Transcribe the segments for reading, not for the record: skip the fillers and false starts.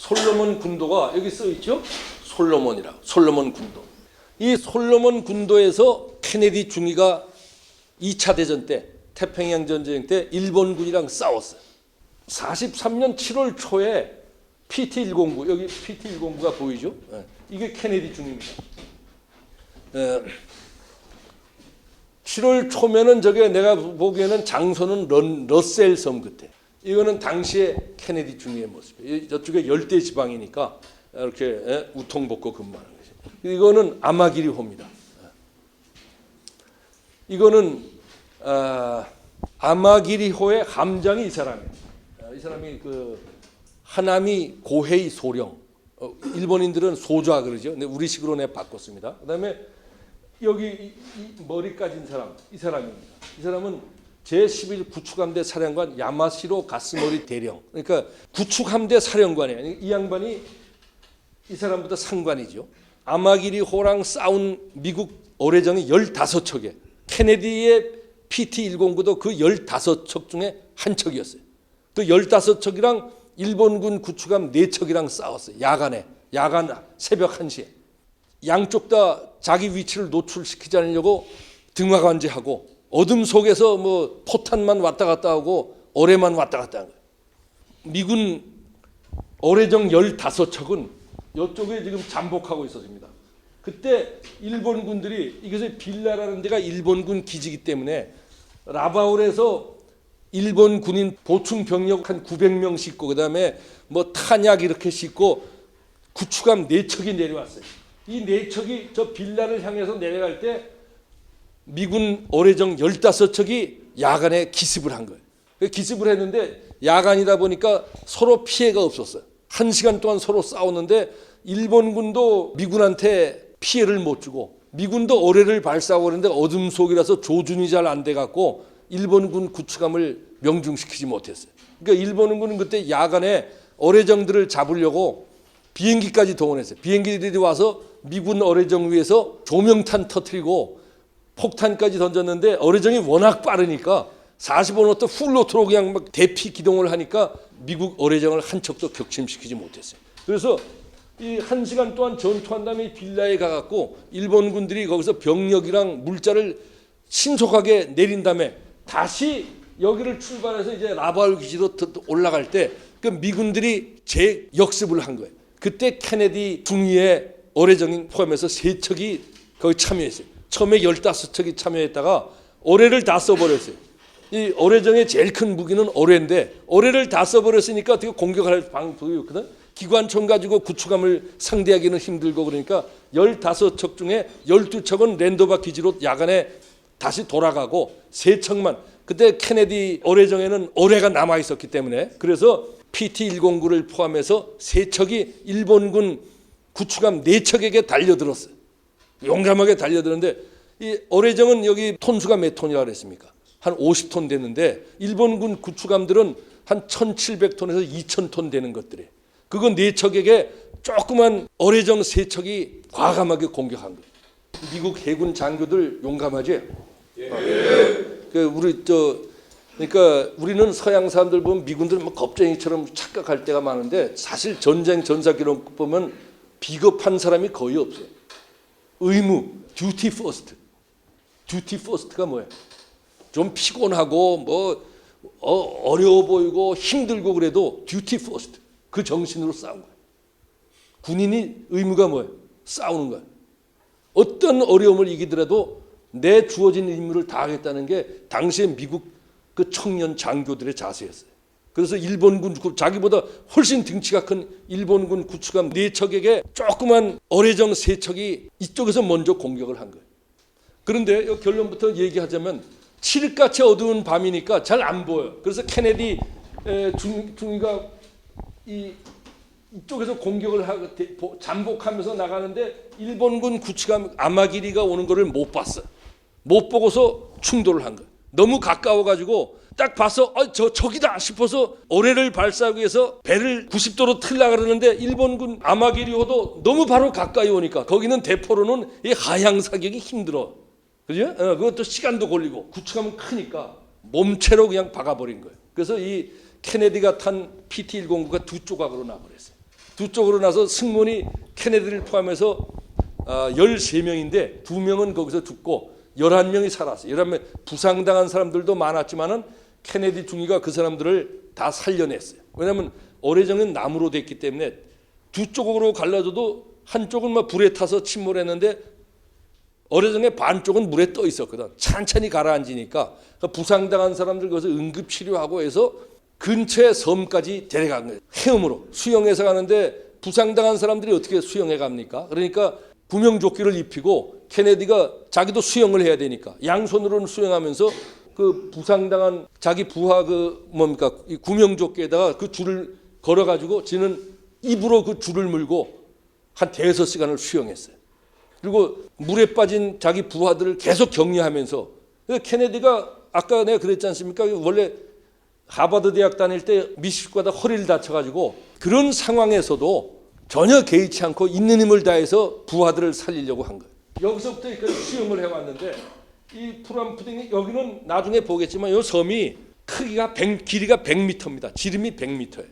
솔로몬 군도가 여기 써 있죠? 솔로몬이라. 솔로몬 군도. 이 솔로몬 군도에서 케네디 중위가 2차 대전 때 태평양 전쟁 때 일본군이랑 싸웠어요. 43년 7월 초에 PT-109 여기 PT-109가 보이죠? 이게 케네디 중위입니다. 7월 초면은 저게 내가 보기에는 장소는 러셀 섬 끝에. 이거는 당시에 케네디 중위의 모습이에요. 저쪽에 열대 지방이니까 이렇게 우통 벗고 근무하는 거죠. 이거는 아마기리호입니다. 이거는 아마기리호의 함장이 이 사람이에요. 이 사람이 그 하나미 고헤이 소령. 일본인들은 소좌 그러죠. 근데 우리식으로 내 바꿨습니다. 그다음에 여기 이 머리 까진 사람, 이 사람입니다. 이 사람은 제11 구축함대 사령관 야마시로 가스머리 대령. 그러니까 구축함대 사령관이에요. 이 양반이 이 사람보다 상관이죠. 아마기리호랑 싸운 미국 어뢰정이 15척에 케네디의 PT-109도 그 15척 중에 한 척이었어요. 또 15척이랑 일본군 구축함 4척이랑 싸웠어요. 야간 새벽 1시에. 양쪽 다 자기 위치를 노출시키지 않으려고 등화관제하고 어둠 속에서 뭐 포탄만 왔다 갔다 하고 어뢰만 왔다 갔다 한 거예요. 미군 어뢰정 15척은 이쪽에 지금 잠복하고 있었습니다. 그때 일본군들이 이것을 빌라라는 데가 일본군 기지이기 때문에 라바울에서 일본 군인 보충 병력 한 900명 싣고 그다음에 뭐 탄약 이렇게 싣고 구축함 4척이 내려왔어요. 이 4척이 저 빌라를 향해서 내려갈 때 미군 어뢰정 15척이 야간에 기습을 한 거예요. 기습을 했는데 야간이다 보니까 서로 피해가 없었어요. 1시간 동안 서로 싸웠는데 일본군도 미군한테 피해를 못 주고 미군도 어뢰를 발사하고 그랬는데 어둠 속이라서 조준이 잘 안 돼갖고 일본군 구축함을 명중시키지 못했어요. 그러니까 일본군은 그때 야간에 어뢰정들을 잡으려고 비행기까지 동원했어요. 비행기들이 와서 미군 어뢰정 위에서 조명탄 터뜨리고 폭탄까지 던졌는데 어뢰정이 워낙 빠르니까 45노트 풀로트로 그냥 막 대피 기동을 하니까 미국 어뢰정을 한 척도 격침시키지 못했어요. 그래서 이 1시간 동안 전투한 다음에 빌라에 가갖고 일본군들이 거기서 병력이랑 물자를 신속하게 내린 다음에 다시 여기를 출발해서 이제 라바울 기지로 올라갈 때 그 미군들이 재역습을 한 거예요. 그때 케네디 중위의 어뢰정인 포함해서 3척이 거기 참여했어요. 처음에 15척이 참여했다가 어뢰를 다 써버렸어요. 이 어뢰정의 제일 큰 무기는 어뢰인데 어뢰를 다 써버렸으니까 어떻게 공격할 방법이 없거든. 기관총 가지고 구축함을 상대하기는 힘들고 그러니까 15척 중에 12척은 랜더바 기지로 야간에 다시 돌아가고 3척만 그때 케네디 어뢰정에는 어뢰가 남아 있었기 때문에 그래서 PT-109를 포함해서 3척이 일본군 구축함 4척에게 달려들었어요. 용감하게 달려드는데 이 어뢰정은 여기 톤수가 몇 톤이라고 그랬습니까? 한 50톤 되는데 일본군 구축함들은 한 1700톤에서 2000톤 되는 것들이에요. 그거 4척에게 조그만 어뢰정 3척이 과감하게 공격한 거예요. 미국 해군 장교들 용감하지? 그러니까 우리는 서양 사람들 보면 미군들은 뭐 겁쟁이처럼 착각할 때가 많은데 사실 전쟁 전사 기록 보면 비겁한 사람이 거의 없어요. 의무, 듀티 퍼스트. 듀티 퍼스트가 뭐예요? 좀 피곤하고 뭐 어려워 보이고 힘들고 그래도 듀티 퍼스트. 그 정신으로 싸운 거예요. 군인이 의무가 뭐예요? 싸우는 거예요. 어떤 어려움을 이기더라도 내 주어진 임무를 다하겠다는 게 당시에 미국 그 청년 장교들의 자세였어요. 그래서 일본군 자기보다 훨씬 등치가 큰 일본군 구축함 4척에게 조그만 어뢰정 3척이 이쪽에서 먼저 공격을 한 거예요. 그런데 결론부터 얘기하자면 칠흑같이 어두운 밤이니까 잘 안 보여요. 그래서 케네디 중위가 이쪽에서 공격을 하고 잠복하면서 나가는데 일본군 구축함 아마기리가 오는 거를 못 봤어요. 못 보고서 충돌을 한 거예요. 너무 가까워가지고 딱 봐서 저기다 싶어서 어뢰를 발사하기 위해서 배를 90도로 틀려고 그러는데 일본군 아마기리호도 너무 바로 가까이 오니까 거기는 대포로는 이 하향 사격이 힘들어. 그죠? 그것도 시간도 걸리고 구축함은 크니까 몸체로 그냥 박아버린 거예요. 그래서 이 케네디가 탄 PT-109가 2조각으로 나버렸어요. 두 쪽으로 나서 승무원이 케네디를 포함해서 13명인데 2명은 거기서 죽고 11명이 살았어요. 11명 부상당한 사람들도 많았지만은 케네디 중위가 그 사람들을 다 살려냈어요. 왜냐하면 어뢰정은 나무로 됐기 때문에 두 쪽으로 갈라져도 한쪽은 막 불에 타서 침몰했는데 어뢰정의 반쪽은 물에 떠 있었거든. 찬찬히 가라앉으니까 부상당한 사람들 거기서 응급치료하고 해서 근처의 섬까지 데려간 거예요. 헤엄으로 수영해서 가는데 부상당한 사람들이 어떻게 수영해 갑니까? 그러니까 구명조끼를 입히고 케네디가 자기도 수영을 해야 되니까 양손으로는 수영하면서 그 부상당한 자기 부하 이 구명조끼에다가 그 줄을 걸어가지고 지는 입으로 그 줄을 물고 한 5시간을 수영했어요. 그리고 물에 빠진 자기 부하들을 계속 격려하면서 케네디가 아까 내가 그랬지 않습니까? 원래 하버드 대학 다닐 때 미식가다 허리를 다쳐가지고 그런 상황에서도 전혀 개의치 않고 있는 힘을 다해서 부하들을 살리려고 한 거예요. 여기서부터 여기까지 수영을 해왔는데 이 프람푸딩이 여기는 나중에 보겠지만 이 섬이 크기가 길이가 100m입니다. 지름이 100m예요.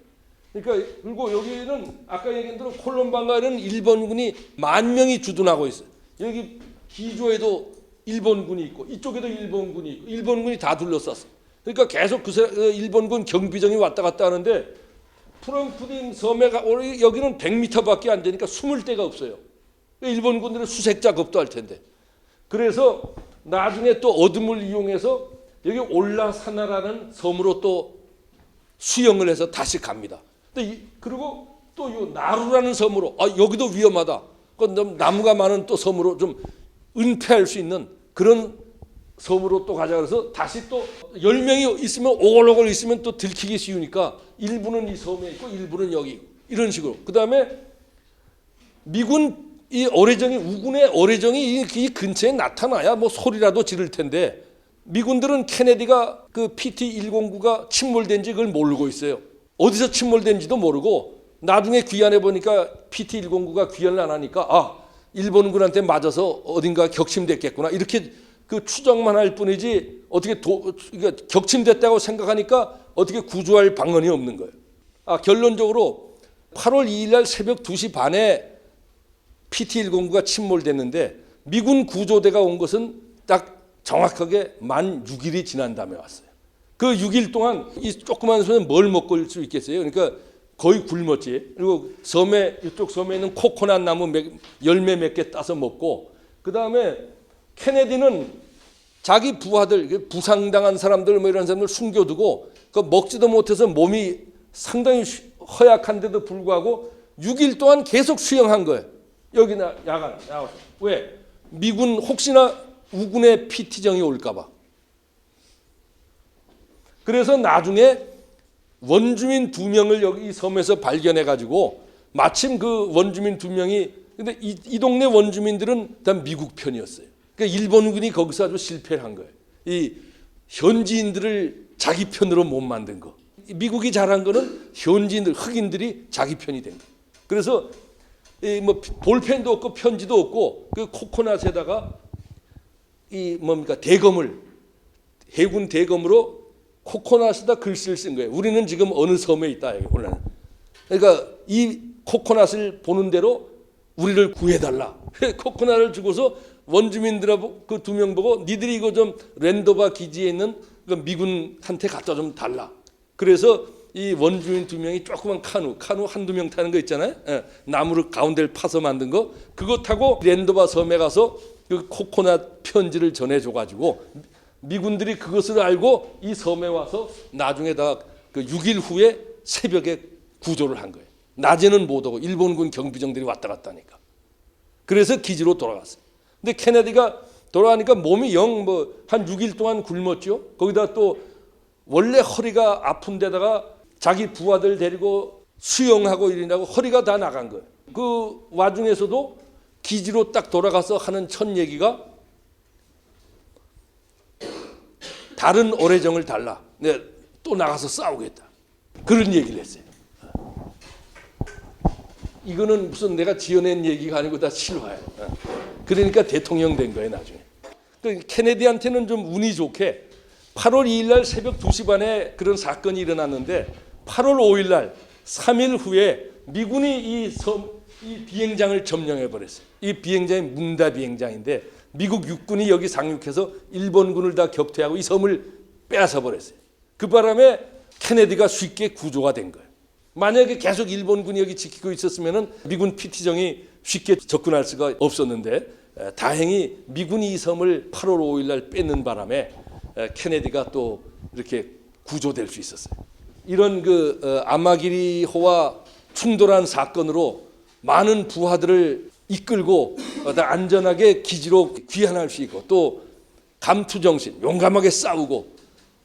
그러니까 그리고 여기는 아까 얘기한 대로 콜롬바가는 일본군이 10,000명이 주둔하고 있어요. 여기 기조에도 일본군이 있고 이쪽에도 일본군이 있고 일본군이 다 둘러쌌어. 그러니까 계속 그 일본군 경비정이 왔다 갔다 하는데 프랑푸딩 섬에 여기는 100m밖에 안 되니까 숨을 데가 없어요. 일본군들은 수색 작업도 할 텐데. 그래서 나중에 또 어둠을 이용해서 여기 올라사나라는 섬으로 또 수영을 해서 다시 갑니다. 그리고 또 요 나루라는 섬으로 여기도 위험하다. 나무가 많은 또 섬으로 좀 은폐할 수 있는 그런 섬으로 또 가자 그래서 다시 또 10명이 있으면 오글오글 있으면 또 들키기 쉬우니까 일부는 이 섬에 있고 일부는 여기 이런 식으로. 그다음에 미군 이 어뢰정이 우군의 어뢰정이 이 근처에 나타나야 뭐 소리라도 지를 텐데 미군들은 케네디가 그 PT-109가 침몰된지 그걸 모르고 있어요. 어디서 침몰된지도 모르고 나중에 귀환해 보니까 PT-109가 귀환을 안 하니까 일본군한테 맞아서 어딘가 격침됐겠구나 이렇게 그 추정만 할 뿐이지 어떻게 그러니까 격침됐다고 생각하니까 어떻게 구조할 방안이 없는 거예요. 결론적으로 8월 2일 날 새벽 2시 반에 PT-109가 침몰됐는데 미군 구조대가 온 것은 딱 정확하게 만 6일이 지난 다음에 왔어요. 그 6일 동안 이 조그만 섬에 뭘 먹고 올 수 있겠어요? 그러니까 거의 굶었지. 그리고 이쪽 섬에 있는 코코넛 나무 열매 몇 개 따서 먹고 그 다음에 케네디는 자기 부하들 부상당한 사람들 뭐 이런 사람들 숨겨두고 그 먹지도 못해서 몸이 상당히 허약한데도 불구하고 6일 동안 계속 수영한 거예요. 여기나 야간 나와서. 왜? 미군 혹시나 우군의 PT정이 올까 봐. 그래서 나중에 원주민 2명을 여기 이 섬에서 발견해 가지고 마침 그 원주민 2명이 근데 이 동네 원주민들은 다 미국 편이었어요. 그러니까 일본군이 거기서 아주 실패를 한 거예요. 이 현지인들을 자기 편으로 못 만든 거. 미국이 잘한 거는 현지인들 흑인들이 자기 편이 된 거예요. 그래서 뭐 볼펜도 없고 편지도 없고 그 코코넛에다가 대검을 해군 대검으로 코코넛에다 글씨를 쓴 거예요. 우리는 지금 어느 섬에 있다. 오늘. 그러니까 이 코코넛을 보는 대로 우리를 구해달라. 코코넛을 주고서 원주민들하고 그 2명 보고 니들이 이거 좀 랜도바 기지에 있는 그 미군한테 갖다 좀 달라. 그래서 이 원주민 2명이 조그만 카누 한두 명 타는 거 있잖아요. 나무를 가운데를 파서 만든 거 그거 타고 랜도바 섬에 가서 그 코코넛 편지를 전해줘가지고 미군들이 그것을 알고 이 섬에 와서 나중에 다 그 6일 후에 새벽에 구조를 한 거예요. 낮에는 못 오고 일본군 경비정들이 왔다 갔다 하니까. 그래서 기지로 돌아갔어요. 근데 케네디가 돌아가니까 몸이 영 한 6일 동안 굶었죠. 거기다 또 원래 허리가 아픈 데다가 자기 부하들 데리고 수영하고 이러냐고 허리가 다 나간 거예요. 그 와중에서도 기지로 딱 돌아가서 하는 첫 얘기가 다른 어뢰정을 달라. 내가 또 나가서 싸우겠다. 그런 얘기를 했어요. 이거는 무슨 내가 지어낸 얘기가 아니고 다 실화예요. 그러니까 대통령 된 거예요 나중에. 케네디한테는 좀 운이 좋게 8월 2일 날 새벽 2시 반에 그런 사건이 일어났는데 8월 5일 날 3일 후에 미군이 이 비행장을 점령해 버렸어요. 이 비행장이 문다 비행장인데 미국 육군이 여기 상륙해서 일본군을 다 격퇴하고 이 섬을 빼앗아 버렸어요. 그 바람에 케네디가 쉽게 구조가 된 거예요. 만약에 계속 일본군이 여기 지키고 있었으면 미군 PT정이 쉽게 접근할 수가 없었는데 다행히 미군이 이 섬을 8월 5일 날 뺏는 바람에 케네디가 또 이렇게 구조될 수 있었어요. 이런 아마기리호와 충돌한 사건으로 많은 부하들을 이끌고 안전하게 기지로 귀환할 수 있고 또 감투정신, 용감하게 싸우고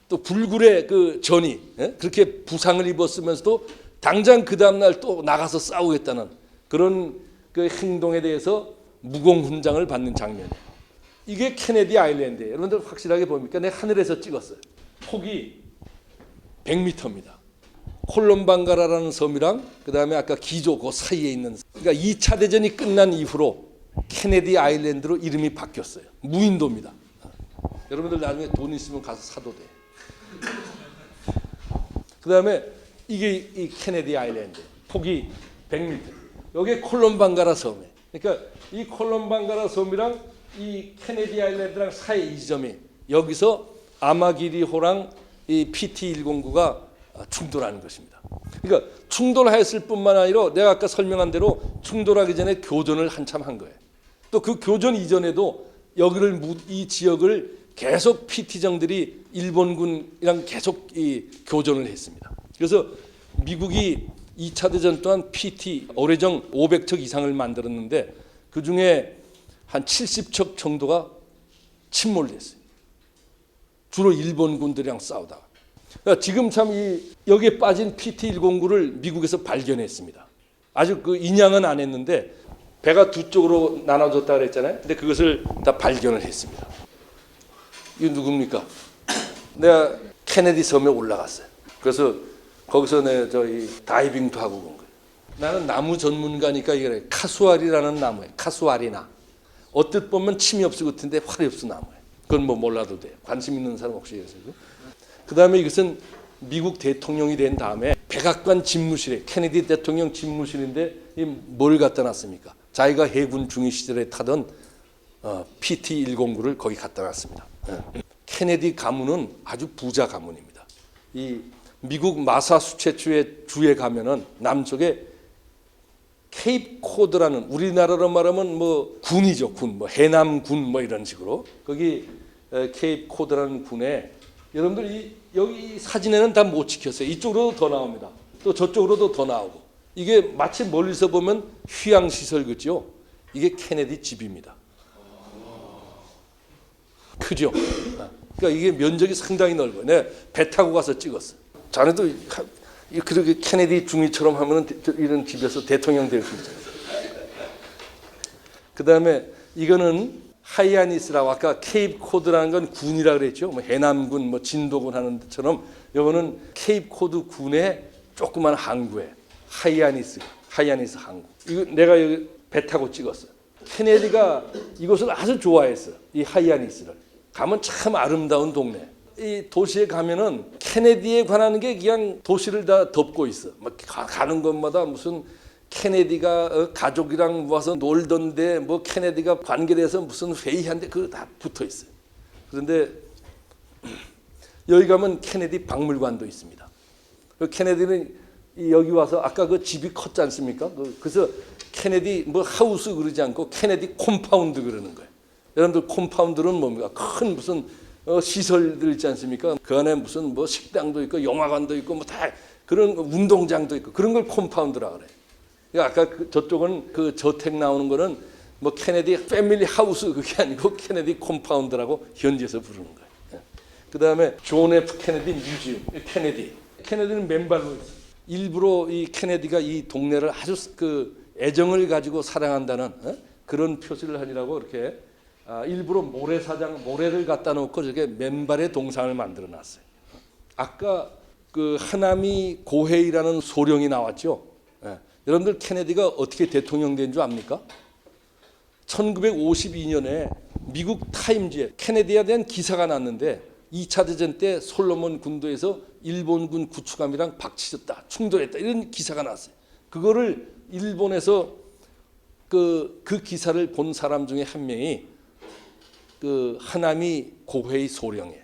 또 불굴의 전이 그렇게 부상을 입었으면서도 당장 그 다음날 또 나가서 싸우겠다는 그런 행동에 대해서 무공훈장을 받는 장면이에요. 이게 케네디 아일랜드예요. 여러분들 확실하게 보입니까? 내가 하늘에서 찍었어요. 폭이 100m입니다. 콜롬방가라라는 섬이랑 그 다음에 아까 기조 그 사이에 있는, 그러니까 2차 대전이 끝난 이후로 케네디 아일랜드로 이름이 바뀌었어요. 무인도입니다. 여러분들 나중에 돈 있으면 가서 사도 돼. 그 다음에 이게 이 케네디 아일랜드 폭이 100m. 여기 콜롬방가라 섬에. 그러니까 이 콜롬방가라 섬이랑 이 케네디 아일랜드랑 사이 이 지점이 여기서 아마기리호랑 이 PT-109가 충돌하는 것입니다. 그러니까 충돌했을 뿐만 아니라 내가 아까 설명한 대로 충돌하기 전에 교전을 한참 한 거예요. 또 그 교전 이전에도 이 지역을 계속 PT정들이 일본군이랑 계속 이 교전을 했습니다. 그래서 미국이 2차 대전 동안 PT 어뢰정 500척 이상을 만들었는데 그 중에 한 70척 정도가 침몰됐어요. 주로 일본군들이랑 싸우다가. 그러니까 지금 참 여기에 빠진 PT-109를 미국에서 발견했습니다. 아직 인양은 안 했는데 배가 두 쪽으로 나눠졌다 그랬잖아요. 근데 그것을 다 발견을 했습니다. 이거 누굽니까? 내가 케네디 섬에 올라갔어요. 그래서 거기서 저희 다이빙도 하고 온 거예요. 나는 나무 전문가니까 이게 카수아리라는 나무예요. 카수아리나. 어뜻 보면 침이 없을 것 같은데 활이 없어 나무예요. 그건 뭐 몰라도 돼요. 관심 있는 사람 혹시 계세요? 그 다음에 이것은 미국 대통령이 된 다음에 백악관 집무실에 케네디 대통령 집무실인데 뭘 갖다 놨습니까? 자기가 해군 중위 시절에 타던 PT-109를 거기 갖다 놨습니다. 케네디 가문은 아주 부자 가문입니다. 이 미국 마사추세츠의 주에 가면은 남쪽에 케이프 코드라는 우리나라로 말하면 뭐 군이죠, 군, 뭐 해남군 뭐 이런 식으로 거기 케이프 코드라는 군에 여러분들 여기 사진에는 다 못 찍혔어요. 이쪽으로도 더 나옵니다. 또 저쪽으로도 더 나오고 이게 마치 멀리서 보면 휴양 시설 그죠? 이게 케네디 집입니다. 크죠? 그러니까 이게 면적이 상당히 넓어요. 내가 배 타고 가서 찍었어요. 자네도 그렇게 케네디 중위처럼 하면 이런 집에서 대통령 될 수 있잖아요. 그 다음에 이거는 하이아니스라고 아까 케이프 코드라는 건 군이라 그랬죠. 뭐 해남군, 뭐 진도군 하는 것처럼 이거는 케이프 코드 군의 조그만 항구에 하이아니스 항구. 이거 내가 여기 배 타고 찍었어요. 케네디가 이곳을 아주 좋아했어요. 이 하이아니스를. 가면 참 아름다운 동네. 이 도시에 가면은 케네디에 관한 게 그냥 도시를 다 덮고 있어. 막 가는 곳마다 무슨 케네디가 가족이랑 와서 놀던데 뭐 케네디가 관계돼서 무슨 회의한데 그거 다 붙어 있어요. 그런데 여기 가면 케네디 박물관도 있습니다. 케네디는 여기 와서 아까 그 집이 컸지 않습니까? 그래서 케네디 뭐 하우스 그러지 않고 케네디 콤파운드 그러는 거예요. 여러분들 콤파운드는 뭡니까? 큰 무슨 시설들 있지 않습니까? 그 안에 무슨 뭐 식당도 있고 영화관도 있고 뭐 다 그런 운동장도 있고 그런 걸 콤파운드라 그래요. 아까 저쪽은 그 저택 나오는 거는 뭐 케네디 패밀리 하우스 그게 아니고 케네디 콤파운드라고 현지에서 부르는 거예요. 그 다음에 존 F 케네디 뮤지엄, 케네디는 맨발로 있어요. 일부러 이 케네디가 이 동네를 아주 애정을 가지고 사랑한다는 그런 표시를 하려고 이렇게 일부러 모래를 갖다 놓고 저게 맨발의 동상을 만들어 놨어요. 아까 그 하나미 고헤이라는 소령이 나왔죠. 여러분들 케네디가 어떻게 대통령 된 줄 압니까? 1952년에 미국 타임즈에 케네디에 대한 기사가 났는데 2차 대전 때 솔로몬 군도에서 일본군 구축함이랑 박치졌다, 충돌했다 이런 기사가 났어요. 그거를 일본에서 그 기사를 본 사람 중에 한 명이 그 하나미 고헤이 소령이에요.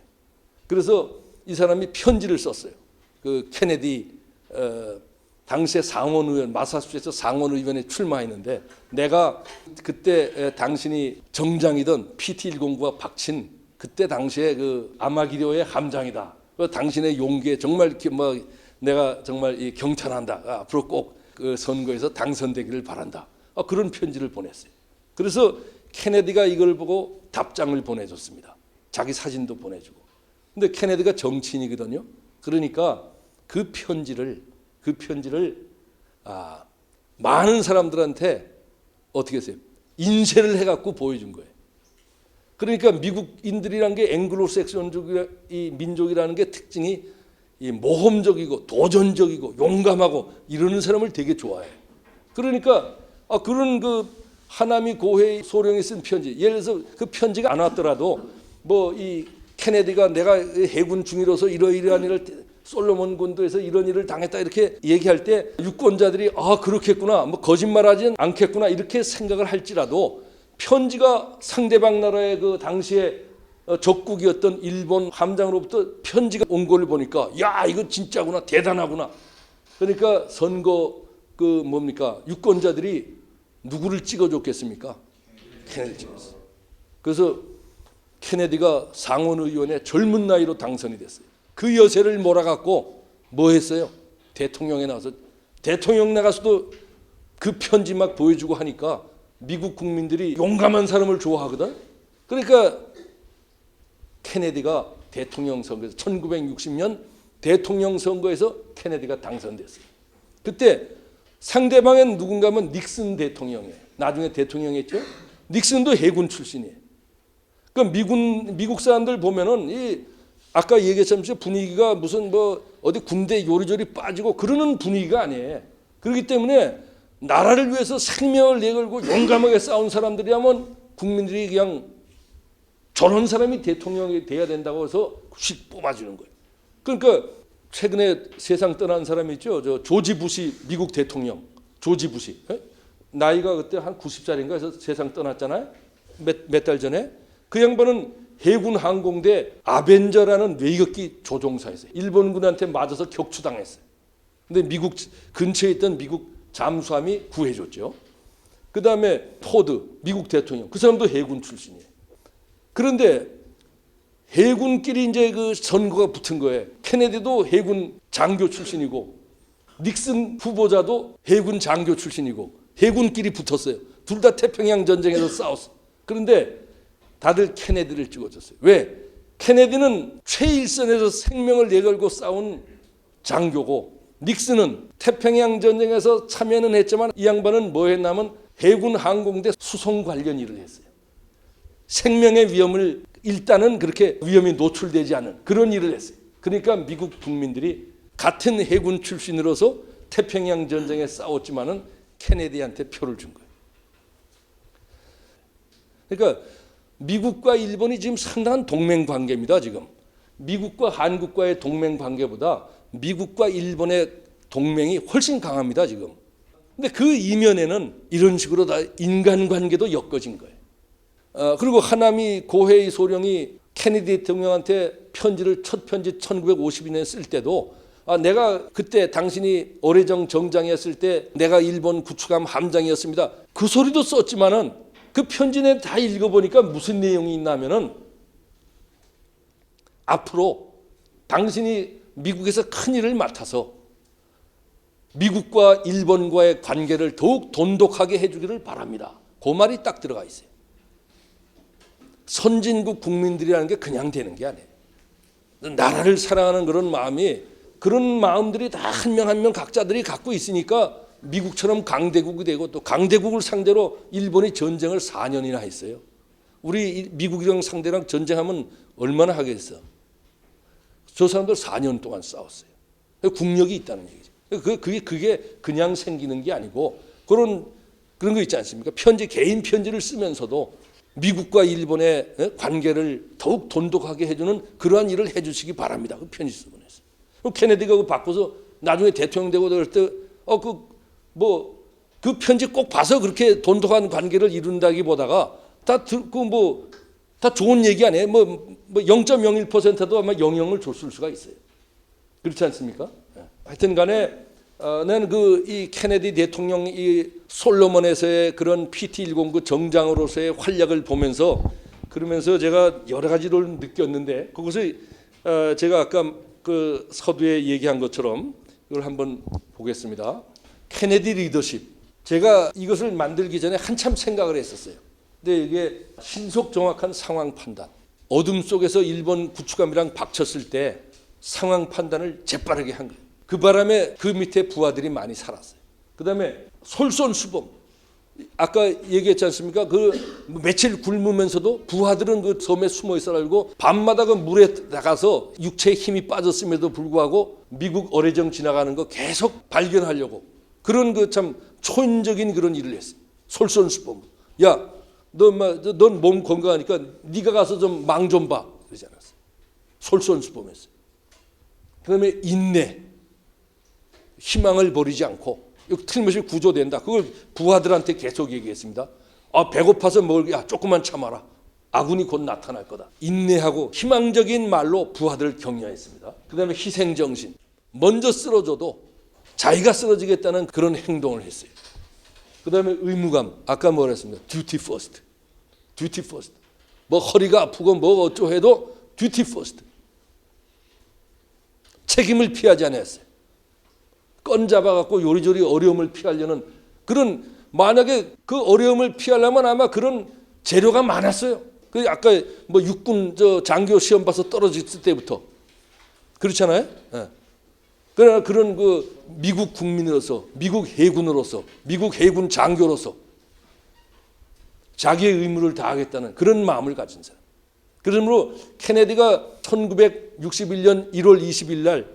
그래서 이 사람이 편지를 썼어요. 그 케네디 당시에 상원의원, 마사추세츠 상원의원에 출마했는데, 내가 그때 당신이 정장이던 PT-109가 박친 그때 당시에 그 아마기료의 함장이다. 당신의 용기에 정말 이렇게 뭐 내가 정말 경탄한다. 앞으로 꼭 그 선거에서 당선되기를 바란다. 그런 편지를 보냈어요. 그래서 케네디가 이걸 보고 답장을 보내줬습니다. 자기 사진도 보내주고. 근데 케네디가 정치인이거든요. 그러니까 그 편지를 많은 사람들한테 어떻게 했어요? 인쇄를 해갖고 보여준 거예요. 그러니까 미국인들이란 게 앵글로색슨족 이 민족이라는 게 특징이 이 모험적이고 도전적이고 용감하고 이러는 사람을 되게 좋아해요. 그러니까 그런 그 하나미 고헤이 소령이 쓴 편지, 예를 들어서 그 편지가 안 왔더라도 뭐 이 케네디가 내가 해군 중위로서 이러이러한 일을 솔로몬 군도에서 이런 일을 당했다 이렇게 얘기할 때 유권자들이 그렇겠구나, 뭐 거짓말하지는 않겠구나 이렇게 생각을 할지라도, 편지가 상대방 나라의 그 당시에 적국이었던 일본 함장으로부터 편지가 온 걸 보니까 야, 이거 진짜구나, 대단하구나. 그러니까 선거 그 뭡니까, 유권자들이 누구를 찍어줬겠습니까? 케네디 찍었어요. 그래서 케네디가 상원의원에 젊은 나이로 당선이 됐어요. 그 여세를 몰아갖고 뭐 했어요? 대통령에 나와서, 대통령 나가서도 그 편지 막 보여주고 하니까 미국 국민들이 용감한 사람을 좋아하거든. 그러니까 케네디가 대통령 선거에서 1960년 대통령 선거에서 케네디가 당선됐어요. 그때 상대방은 누군가 하면 닉슨 대통령이에요. 나중에 대통령했죠. 닉슨도 해군 출신이에요. 그러니까 미국 사람들 보면은 이 아까 얘기했지만 분위기가 무슨 뭐 어디 군대 요리조리 빠지고 그러는 분위기가 아니에요. 그렇기 때문에 나라를 위해서 생명을 내걸고 용감하게 싸운 사람들이라면 국민들이 그냥 저런 사람이 대통령이 돼야 된다고 해서 휙 뽑아주는 거예요. 그러니까 최근에 세상 떠난 사람이 있죠. 저 조지 부시 미국 대통령, 조지 부시. 나이가 그때 한 90살인가 해서 세상 떠났잖아요. 몇 달 전에. 그 양반은 해군 항공대 아벤저라는 외격기 조종사였어요. 일본군한테 맞아서 격추당했어요. 근데 미국 근처에 있던 미국 잠수함이 구해줬죠. 그 다음에 포드 미국 대통령, 그 사람도 해군 출신이에요. 그런데 해군끼리 이제 그 선거가 붙은 거예요. 케네디도 해군 장교 출신이고 닉슨 후보자도 해군 장교 출신이고 해군끼리 붙었어요. 둘 다 태평양 전쟁에서 싸웠어. 그런데 다들 케네디를 찍어줬어요. 왜? 케네디는 최일선에서 생명을 내걸고 싸운 장교고, 닉슨은 태평양 전쟁에서 참여는 했지만 이 양반은 뭐 했냐면 해군 항공대 수송 관련 일을 했어요. 생명의 위험을 일단은 그렇게 위험이 노출되지 않은 그런 일을 했어요. 그러니까 미국 국민들이 같은 해군 출신으로서 태평양 전쟁에 싸웠지만은 케네디한테 표를 준 거예요. 그러니까 미국과 일본이 지금 상당한 동맹 관계입니다. 지금 미국과 한국과의 동맹 관계보다 미국과 일본의 동맹이 훨씬 강합니다. 지금. 근데 그 이면에는 이런 식으로 다 인간관계도 엮어진 거예요. 그리고 하나미 고헤이 소령이 케네디 대통령한테 편지를 첫 편지 1952년에 쓸 때도 내가 그때 당신이 오래정 정장이었을 때 내가 일본 구축함 함장이었습니다. 그 소리도 썼지만은 그 편지 내 다 읽어보니까 무슨 내용이 있냐면은 앞으로 당신이 미국에서 큰 일을 맡아서 미국과 일본과의 관계를 더욱 돈독하게 해주기를 바랍니다. 그 말이 딱 들어가 있어요. 선진국 국민들이라는 게 그냥 되는 게 아니에요. 나라를 사랑하는 그런 마음이, 그런 마음들이 다 한 명 한 명 각자들이 갖고 있으니까 미국처럼 강대국이 되고, 또 강대국을 상대로 일본이 전쟁을 4년이나 했어요. 우리 미국이랑 상대랑 전쟁하면 얼마나 하겠어? 저 사람들 4년 동안 싸웠어요. 국력이 있다는 얘기죠. 그게 그냥 생기는 게 아니고 그런 거 있지 않습니까? 개인 편지를 쓰면서도 미국과 일본의 관계를 더욱 돈독하게 해주는 그러한 일을 해주시기 바랍니다. 그 편지 쓰고 보냈어요. 케네디가 그거 바꿔서 나중에 대통령 되고 그럴 때 뭐 그 편지 꼭 봐서 그렇게 돈독한 관계를 이룬다기보다가 다 좋은 얘기 아니에요. 뭐 0.01%도 아마 영향을 줬을 수가 있어요. 그렇지 않습니까? 하여튼 간에 나는 이 케네디 대통령 이 솔로몬에서의 그런 PT109 그 정장으로서의 활약을 보면서 그러면서 제가 여러 가지를 느꼈는데 그것을 제가 아까 그 서두에 얘기한 것처럼 이걸 한번 보겠습니다. 케네디 리더십. 제가 이것을 만들기 전에 한참 생각을 했었어요. 근데 이게 신속 정확한 상황 판단. 어둠 속에서 일본 구축함이랑 박쳤을 때 상황 판단을 재빠르게 한 거예요. 그 바람에 그 밑에 부하들이 많이 살았어요. 그다음에 솔선수범. 아까 얘기했지 않습니까? 그 며칠 굶으면서도 부하들은 그 섬에 숨어 있어가지고 밤마다 그 물에 나가서 육체에 힘이 빠졌음에도 불구하고 미국 어뢰정 지나가는 거 계속 발견하려고 그런 그 참 초인적인 그런 일을 했어요. 솔선수범. 야, 넌 몸 건강하니까 네가 가서 좀 망 좀 봐. 그러지 않았어요. 솔선수범했어요. 그다음에 인내. 희망을 버리지 않고 이거 틀림없이 구조된다. 그걸 부하들한테 계속 얘기했습니다. 배고파서 먹을 조금만 참아라. 아군이 곧 나타날 거다. 인내하고 희망적인 말로 부하들을 격려했습니다. 그다음에 희생정신. 먼저 쓰러져도 자기가 쓰러지겠다는 그런 행동을 했어요. 그다음에 의무감. 아까 뭐라 했습니다. 듀티 퍼스트. 듀티 퍼스트. 뭐 허리가 아프고 뭐 어쩌고 해도 듀티 퍼스트. 책임을 피하지 않았어요. 건 잡아갖고 요리조리 어려움을 피하려는 그런 만약에 그 어려움을 피하려면 아마 그런 재료가 많았어요. 그 아까 뭐 육군 장교 시험 봐서 떨어졌을 때부터 그렇잖아요. 예. 그러나 그런 그 미국 국민으로서, 미국 해군으로서, 미국 해군 장교로서 자기의 의무를 다하겠다는 그런 마음을 가진 사람. 그러므로 케네디가 1961년 1월 20일 날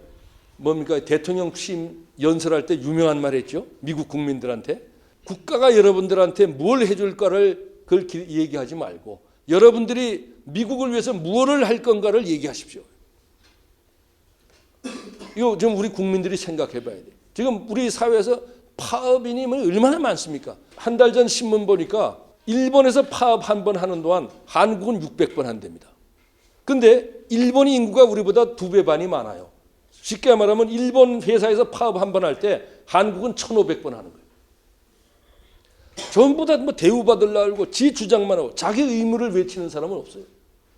뭡니까 대통령 취임 연설할 때 유명한 말 했죠. 미국 국민들한테 국가가 여러분들한테 뭘 해줄까를 그걸 얘기하지 말고 여러분들이 미국을 위해서 무엇을 할 건가를 얘기하십시오. 이거 좀 우리 국민들이 생각해 봐야 돼. 지금 우리 사회에서 파업인이 얼마나 많습니까? 한 달 전 신문 보니까 일본에서 파업 한 번 하는 동안 한국은 600번 한답니다. 근데 일본이 인구가 우리보다 2배 반이 많아요. 쉽게 말하면 일본 회사에서 파업 한 번 할 때 한국은 1,500번 하는 거예요. 전부 다 뭐 대우받으려고 지 주장만 하고 자기 의무를 외치는 사람은 없어요.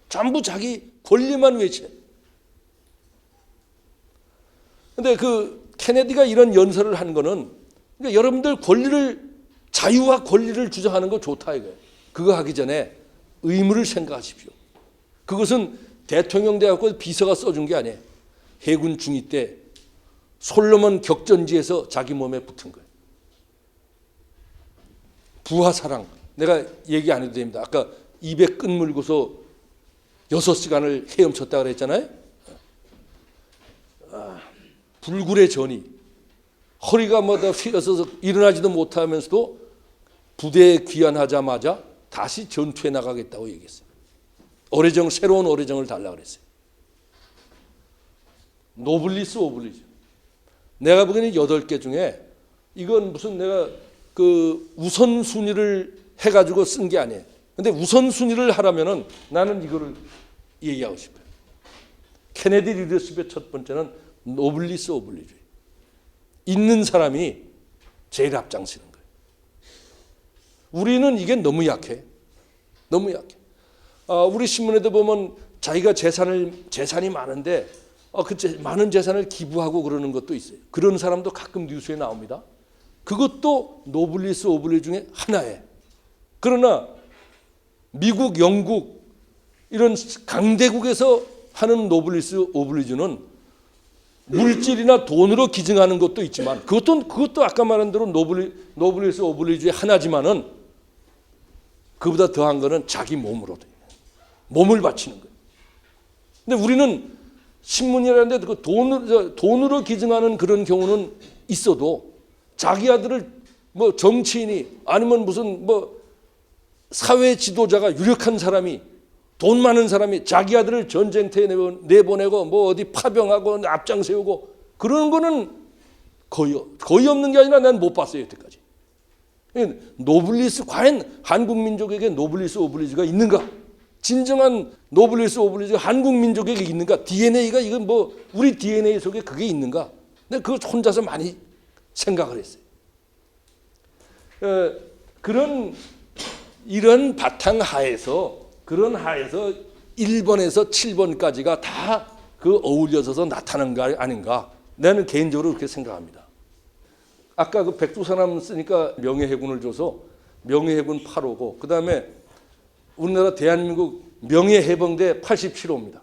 전부 자기 권리만 외쳐요. 근데 그 케네디가 이런 연설을 한 거는 그러니까 여러분들 자유와 권리를 주장하는 거 좋다 이거예요. 그거 하기 전에 의무를 생각하십시오. 그것은 대통령 돼갖고 비서가 써준 게 아니에요. 해군 중위 때 솔로몬 격전지에서 자기 몸에 붙은 거예요. 부하 사랑. 내가 얘기 안 해도 됩니다. 아까 입에 끈 물고서 6시간을 헤엄쳤다 그랬잖아요. 불굴의 전이 허리가 다 휘어서 일어나지도 못하면서도 부대에 귀환하자마자 다시 전투에 나가겠다고 얘기했어요. 새로운 어뢰정을 달라고 그랬어요. 노블리스 오블리주. 내가 보기에는 8개 중에 이건 무슨 내가 그 우선순위를 해가지고 쓴 게 아니에요. 근데 우선순위를 하라면은 나는 이거를 얘기하고 싶어요. 케네디 리더십의 첫 번째는 노블리스 오블리주. 있는 사람이 제일 앞장서는 거예요. 우리는 이게 너무 약해. 너무 약해. 우리 신문에도 보면 자기가 재산이 많은데 많은 재산을 기부하고 그러는 것도 있어요. 그런 사람도 가끔 뉴스에 나옵니다. 그것도 노블리스 오블리 중에 하나예요. 그러나 미국, 영국 이런 강대국에서 하는 노블리스 오블리주는 물질이나 돈으로 기증하는 것도 있지만 그것도 아까 말한 대로 노블리스 오블리주의 하나지만은 그보다 더한 거는 자기 몸을 바치는 거예요. 근데 우리는 신문이라는데 그 돈으로 기증하는 그런 경우는 있어도 자기 아들을 뭐 정치인이 아니면 무슨 뭐 사회 지도자가 유력한 사람이 돈 많은 사람이 자기 아들을 전쟁터에 내보내고 뭐 어디 파병하고 앞장 세우고 그러는 거는 거의 없는 게 아니라 난 못 봤어요 여태까지. 노블리스 과연 한국 민족에게 노블리스 오블리주가 있는가? 진정한 노블리스 오블리주가 한국 민족에게 있는가? DNA가 이건 뭐 우리 DNA 속에 그게 있는가? 근데 그걸 혼자서 많이 생각을 했어요. 이런 바탕 하에서 1번에서 7번까지가 다 그 어울려져서 나타난 거 아닌가? 나는 개인적으로 그렇게 생각합니다. 아까 그 백두산함 쓰니까 명예해군을 줘서 명예해군 8호고, 그 다음에 우리나라 대한민국 명예해병대 87호입니다.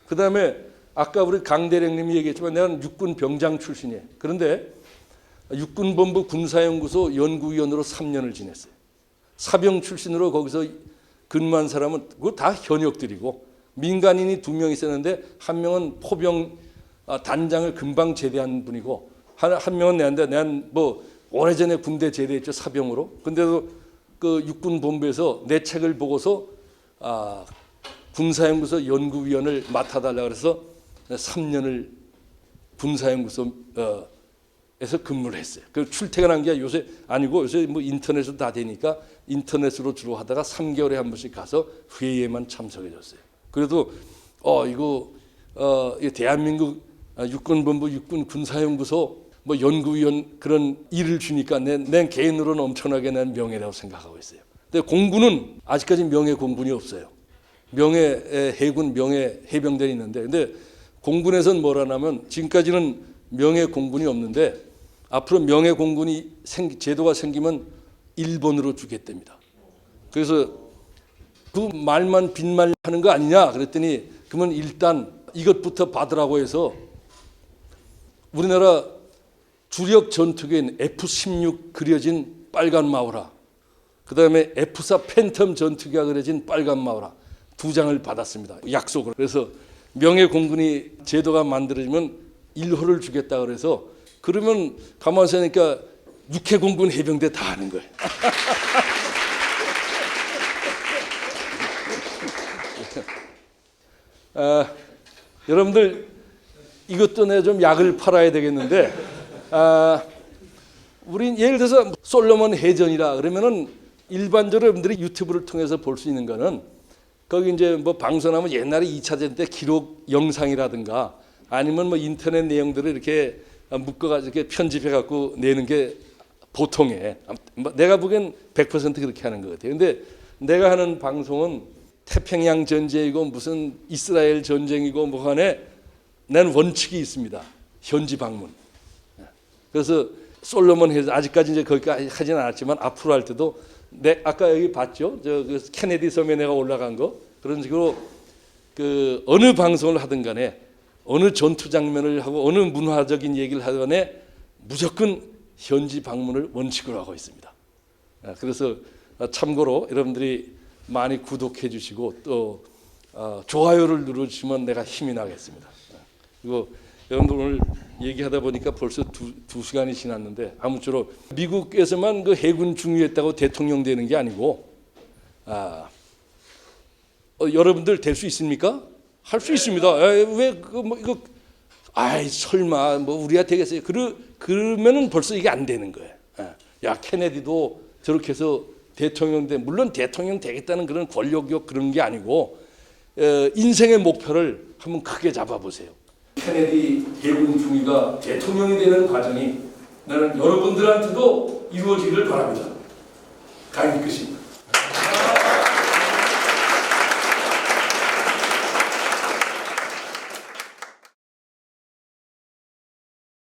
그 다음에 아까 우리 강대령님이 얘기했지만 내가 육군 병장 출신이에요. 그런데 육군본부 군사연구소 연구위원으로 3년을 지냈어요. 사병 출신으로 거기서 근무한 사람은 그거 다 현역들이고, 민간인이 2명 있었는데 한 명은 포병 단장을 금방 제대한 분이고, 한 명은 내한테 난 뭐 오래전에 군대 제대했죠, 사병으로. 근데도 그 육군본부에서 내 책을 보고서 군사연구소 연구위원을 맡아달라 그래서 3년을 군사연구소에서 근무를 했어요. 그 출퇴근한 게 요새 아니고 요새 뭐 인터넷으로 다 되니까 인터넷으로 주로 하다가 3개월에 한 번씩 가서 회의에만 참석해줬어요. 그래도 이거 대한민국 육군본부 육군 군사연구소 뭐 연구위원 그런 일을 주니까 내 개인으로는 엄청나게 난 명예라고 생각하고 있어요. 근데 공군은 아직까지 명예 공군이 없어요. 명예 해군 명예 해병대는 있는데, 근데 공군에서는 뭐라냐면 지금까지는 명예 공군이 없는데 앞으로 명예 공군이 제도가 생기면 1번으로 주겠답니다. 그래서 그 말만 빈말 하는 거 아니냐 그랬더니 그러면 일단 이것부터 받으라고 해서 우리나라 주력 전투기인 F-16 그려진 빨간 마우라, 그 다음에 F-4 팬텀 전투기가 그려진 빨간 마우라 2장을 받았습니다. 약속을. 그래서 명예공군이 제도가 만들어지면 1호를 주겠다 그래서, 그러면 가만히 있으니까 육해공군 해병대 다 하는 거예요. 여러분들 이것도 내가 좀 약을 팔아야 되겠는데, 우린 예를 들어서 솔로몬 해전이라 그러면은 일반적으로 여러분들이 유튜브를 통해서 볼 수 있는 거는 거기 이제 뭐 방송하면 옛날에 2차 대전 때 기록 영상이라든가 아니면 뭐 인터넷 내용들을 이렇게 묶어가지고 이렇게 편집해 갖고 내는 게 보통에, 내가 보기엔 100% 그렇게 하는 것 같아요. 근데 내가 하는 방송은 태평양 전쟁이고 무슨 이스라엘 전쟁이고 뭐 간에 난 원칙이 있습니다. 현지 방문. 그래서 솔로몬 해전 아직까지 이제 거기까지 하진 않았지만 앞으로 할 때도 아까 여기 봤죠? 그 케네디 섬에 내가 올라간 거 그런 식으로 그 어느 방송을 하든 간에 어느 전투 장면을 하고 어느 문화적인 얘기를 하든 간에 무조건 현지 방문을 원칙으로 하고 있습니다. 그래서 참고로 여러분들이 많이 구독해 주시고 또 좋아요를 눌러주시면 내가 힘이 나겠습니다. 그리고 여러분들 오늘 얘기하다 보니까 벌써 두 시간이 지났는데, 아무쪼록 미국에서만 그 해군 중위했다고 대통령 되는 게 아니고 여러분들 될 수 있습니까? 할 수 있습니다. 왜 뭐 이거 설마 뭐 우리가 되겠어요? 그러면은 벌써 이게 안 되는 거예요. 야, 케네디도 저렇게 해서 대통령 물론 대통령 되겠다는 그런 권력욕 그런 게 아니고 인생의 목표를 한번 크게 잡아보세요. 케네디 해군 중위가 대통령이 되는 과정이 나는 여러분들한테도 이루어지기를 바랍니다. 강의 끝입니다.